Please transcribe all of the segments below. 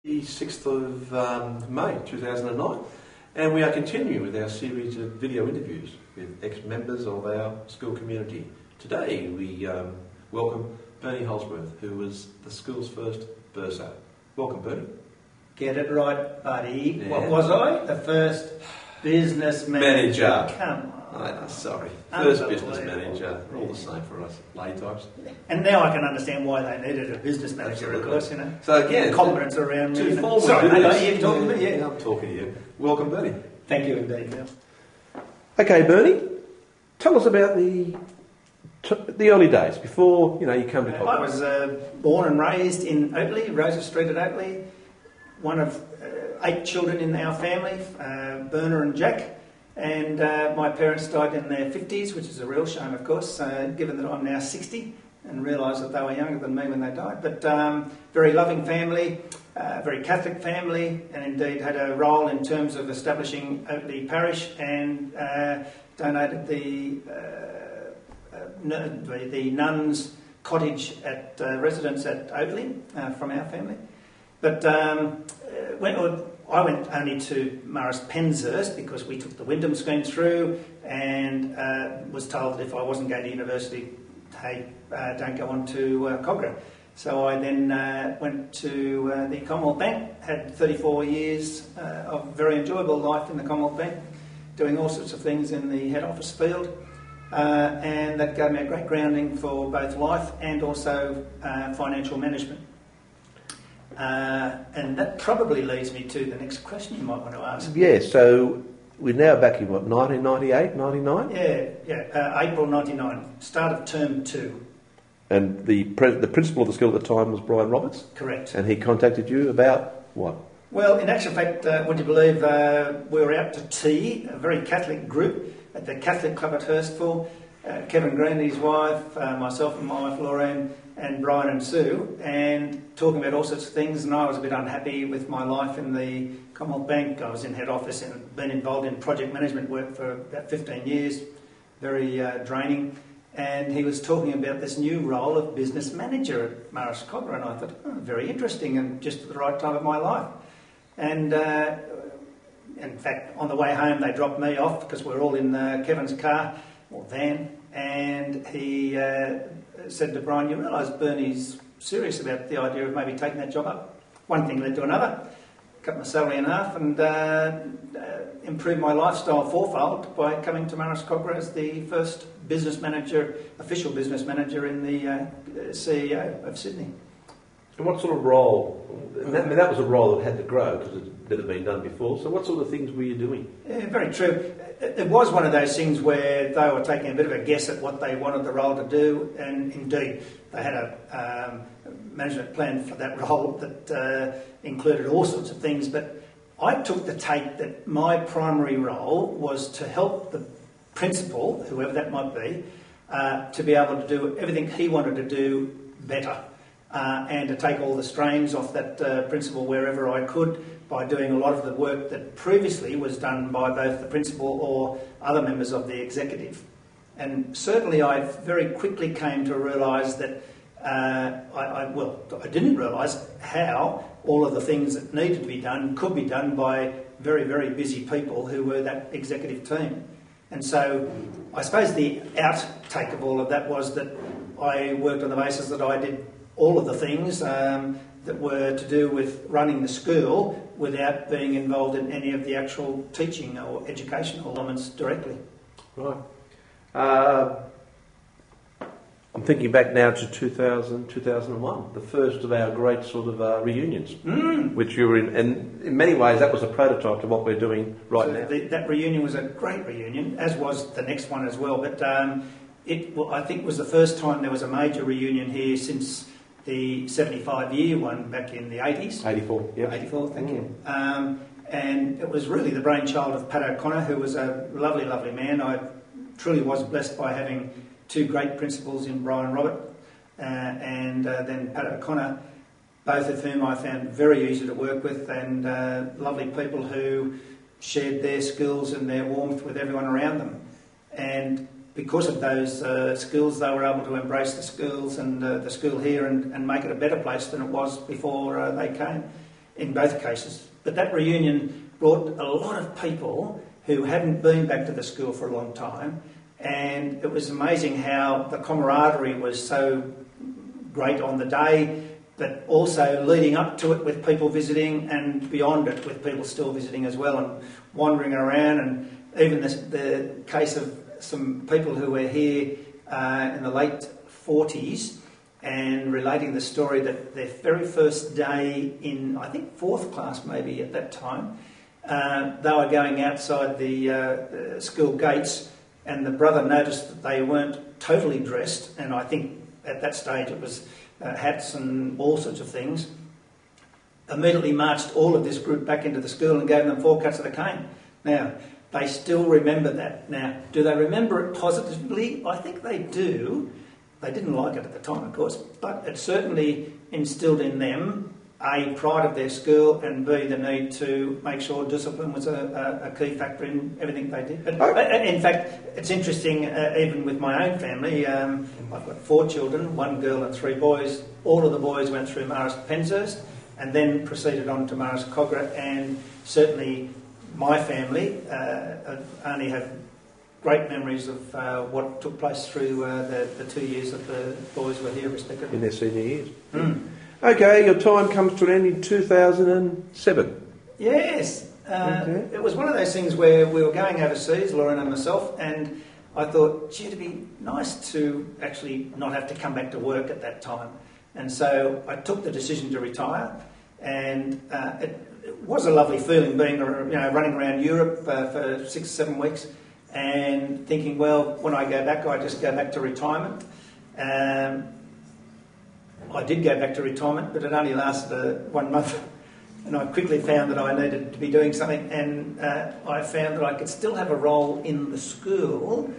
The 6th of May 2009, and we are continuing with our series of video interviews with ex-members of our school community. Today we welcome Bernie Holdsworth, who was the school's first bursar. Welcome, Bernie. Get it right, buddy. Yeah. What was I? The first business manager. Come on. Sorry. First business manager. All the same for us lay types. And now I can understand why they needed a business manager, Absolutely. of course, you know. So again, compliments around me. to forward Sorry, to no, this. you're talking to me, yeah. I'm talking to you. Welcome, Bernie. Thank you indeed, Bill. Okay, Bernie, tell us about the early days before you come to I was born and raised in Oatley, Rosa Street at Oatley. One of 8 children in our family, Berna and Jack. And my parents died in their 50s, which is a real shame, of course, given that I'm now 60 and realise that they were younger than me when they died. But very loving family, very Catholic family, and indeed had a role in terms of establishing Oatley Parish and donated the nuns' cottage at residence at Oatley from our family. But I went only to Morris Penshurst because we took the Wyndham scheme through and was told that if I wasn't going to university, hey, don't go on to Cogra. So I then went to the Commonwealth Bank, had 34 years of very enjoyable life in the Commonwealth Bank, doing all sorts of things in the head office field. And that gave me a great grounding for both life and also financial management. And that probably leads me to the next question you might want to ask. Yeah, so we're now back in, 1998, 99? Yeah, April 99, start of term 2. And the principal of the school at the time was Brian Roberts? Correct. And he contacted you about what? Well, in actual fact, would you believe we were out to tea, a very Catholic group, at the Catholic Club at Hurstville. Kevin Green, his wife, myself and my wife Lorraine, and Brian and Sue, and talking about all sorts of things. And I was a bit unhappy with my life in the Commonwealth Bank. I was in head office and been involved in project management work for about 15 years, very draining. And he was talking about this new role of business manager at Morris Cogra, and I thought, very interesting and just at the right time of my life. And in fact, on the way home, they dropped me off because we're all in Kevin's car or van, and he said to Brian, you realise Bernie's serious about the idea of maybe taking that job up. One thing led to another, cut my salary in half and improved my lifestyle fourfold by coming to Morris Cogra as the first business manager, official business manager in the CEO of Sydney. And what sort of role? That was a role that had to grow because it had been done before. So what sort of things were you doing? Yeah, very true. It was one of those things where they were taking a bit of a guess at what they wanted the role to do, and indeed they had a management plan for that role that included all sorts of things. But I took the take that my primary role was to help the principal, whoever that might be, to be able to do everything he wanted to do better. And to take all the strains off that principal wherever I could by doing a lot of the work that previously was done by both the principal or other members of the executive. And certainly I very quickly came to realise that I didn't realise how all of the things that needed to be done could be done by very, very busy people who were that executive team. And so I suppose the outtake of all of that was that I worked on the basis that I did all of the things that were to do with running the school without being involved in any of the actual teaching or educational elements directly. Right. I'm thinking back now to 2000, 2001, the first of our great sort of reunions, which you were in. And in many ways, that was a prototype to what we're doing right now. That reunion was a great reunion, as was the next one as well. But I think was the first time there was a major reunion here since the 75-year one back in the 80s. 84, yeah. 84, thank you. And it was really the brainchild of Pat O'Connor, who was a lovely, lovely man. I truly was blessed by having 2 great principals in Brian Robert and then Pat O'Connor, both of whom I found very easy to work with and lovely people who shared their skills and their warmth with everyone around them. And because of those skills, they were able to embrace the schools and the school here and make it a better place than it was before they came. in both cases. But that reunion brought a lot of people who hadn't been back to the school for a long time, and it was amazing how the camaraderie was so great on the day, but also leading up to it with people visiting, and beyond it with people still visiting as well and wandering around. And even the case of some people who were here in the late 40s and relating the story that their very first day in, I think, 4th class maybe at that time, they were going outside the school gates, and the brother noticed that they weren't totally dressed, and I think at that stage it was hats and all sorts of things, immediately marched all of this group back into the school and gave them 4 cuts of the cane. Now, they still remember that. Now, do they remember it positively? I think they do. They didn't like it at the time, of course, but it certainly instilled in them A, pride of their school, and B, the need to make sure discipline was a key factor in everything they did. In fact, it's interesting, even with my own family, I've got 4 children, 1 girl and 3 boys. All of the boys went through Marist Penshurst and then proceeded on to Marist Cogra, and certainly my family only have great memories of what took place through the 2 years that the boys were here, respectively. In their senior years. Mm. Okay, your time comes to an end in 2007. Yes. Okay. It was one of those things where we were going overseas, Lauren and myself, and I thought, gee, it'd be nice to actually not have to come back to work at that time. And so I took the decision to retire, and it was a lovely feeling being, running around Europe for 6 or 7 weeks and thinking, well, when I go back, I just go back to retirement. I did go back to retirement, but it only lasted 1 month, and I quickly found that I needed to be doing something, and I found that I could still have a role in the school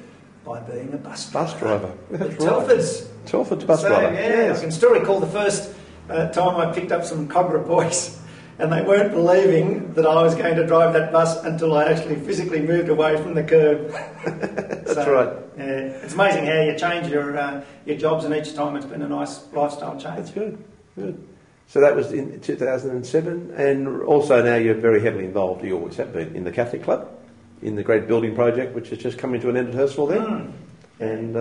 by being a bus driver. Bus driver. That's right. Telford's bus driver. Yeah, yes. I can still recall the first time I picked up some Cogra boys, and they weren't believing that I was going to drive that bus until I actually physically moved away from the curb. That's right. Yeah, it's amazing how you change your jobs, and each time it's been a nice lifestyle change. That's good. So that was in 2007, and also now you're very heavily involved, you always have been, in the Catholic Club, in the great building project which has just come into an end at Hurstville then. Mm. And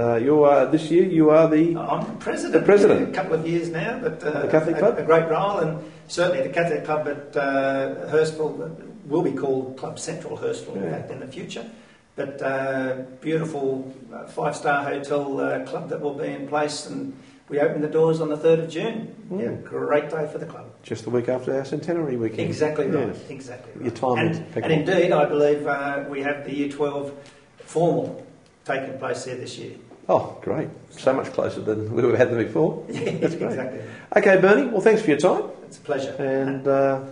this year you are the... I'm president. The president. A couple of years now, but the Catholic Club? A great role, and certainly the Catholic Club at Hurstville will be called Club Central Hurstville, in fact, in the future. But beautiful 5-star hotel club that will be in place, and we open the doors on the 3rd of June. Mm. Yeah, great day for the club. Just the week after our centenary weekend. Exactly right. Yes. Exactly right. Your time and indeed, I believe we have the Year 12 formal taking place there this year. Oh, great. So much closer than we had them before. That's great. Exactly. Okay, Bernie, well, thanks for your time. It's a pleasure. And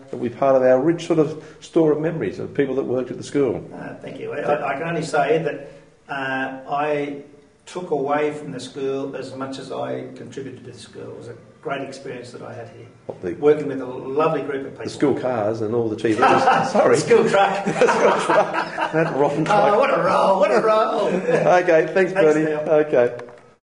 it'll be part of our rich sort of store of memories of people that worked at the school. Thank you. I can only say that I took away from the school as much as I contributed to the school. It was a great experience that I had here. Working with a lovely group of people. The school cars and all the TVs. Sorry. School truck. That rotten truck. Oh, what a roll. Okay, thanks, Bernie. Neil. Okay.